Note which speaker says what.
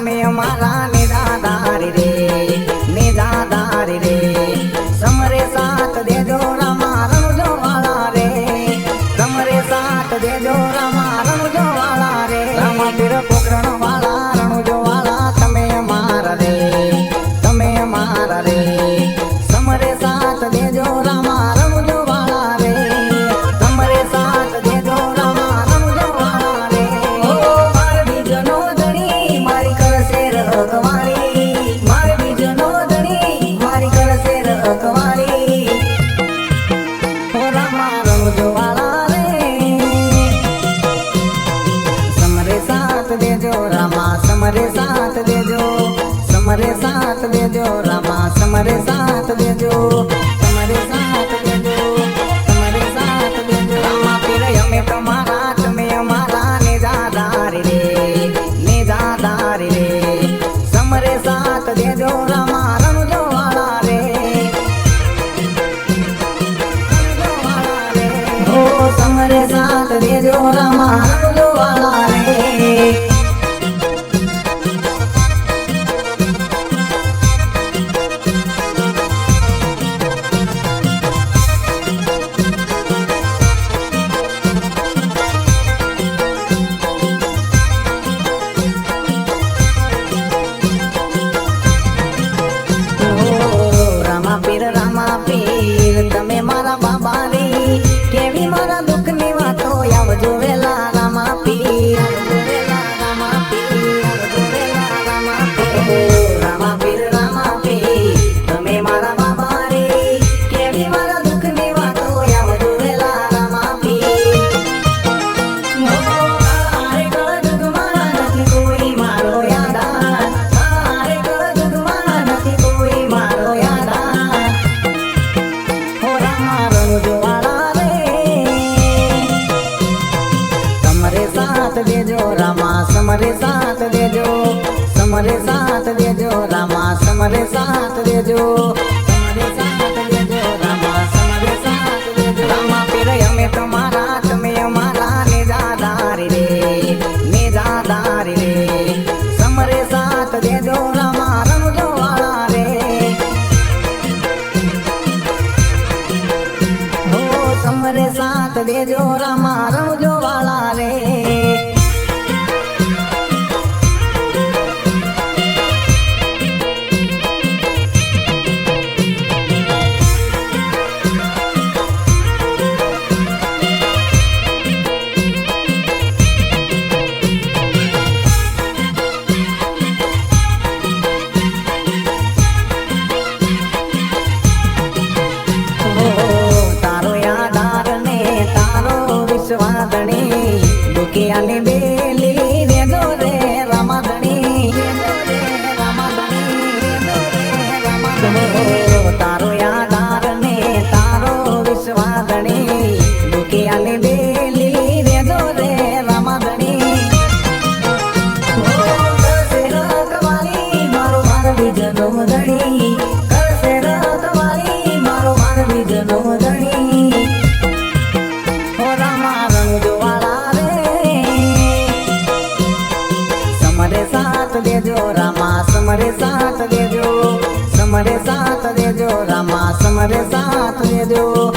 Speaker 1: તમે અમારા નિરાધારી રે નિરાધારી રે સમરે સાથ દેજો રામા રણજો વાળા રે સમરે સાથ દેજો રામા રણજો વાળા રે રામા પીર પોકરણ વાળા રણજો વાળા તમે અમારા રે તમે અમારા રે સમરે સાથ દેજો રામા રણજો વાળા રે સમરે સાથ દેજો રામા રણજો વાળા રે ઓ માર બીજનો ધણી મારી કરશે રખવાળી માર બીજનો ધણી મારી કરશે રખવાળી ઓ રામા રણજો વાળા રે સમરે સાથ દેજો રામા સમરે સાથ દેજો સમરે સાથ દેજો રામા સમરે સાથ દેજો સમરે સાથ દેજો સમરે સાથ દેજો રામા પીર અમે તમારા તમે અમારા નિરાધારી રે નિરાધારી રે સમરે સાથ દેજો રામા રણજો વાળા રે રણજો વાળા રે ઓ સમરે સાથ દેજો રામા રણજો વાળા રે રામા પીર તમે મારા બાબા રે કેવી મારા દુઃખ ની વાતો આવજો વેલા રામા પીર આવજો વેલા રામા પીર આવજો વેલા રામા પીર રામા પીર તમે મારા બાબા રે કેવી મારા દુઃખ ની વાતો આવજો વેલા રામા પીર આરે કળજુગ મારા નથી કોઈ મારો યાદાર આરે કળજુગ મારા નથી કોઈ મારો યાદાર રણજો વાળા રે સમરે સાથ દેજો રામા સમરે સાથ દેજો સમરે સાથ દેજો રામા સમરે સાથ દેજો સમરે સાથ દેજો રામા સમરે સાથ દેજો રામા પીર અમે તમારા તમે અમારા નિરાધારી રે નિરાધારી રે સમરે સાથ દેજો રામા રણજો વાળા રે સમરે સાથ દેજો રામા રણજો વાળા રે વાદણી દુખિયાની બેલી રેજો રે રામાધણી તારો યાદાર ને તારો વિશ્વાદણી દુખિયાની બેલી રેજો રે રામાધણી મારો માર બીજનો ધણી કરશે રખવાળી મારો માર બીજનો ધણી સમરે સાથ દેજો રામા સમરે સાથ દેજો સમરે સાથ દેજો રામા સમરે સાથ દેજો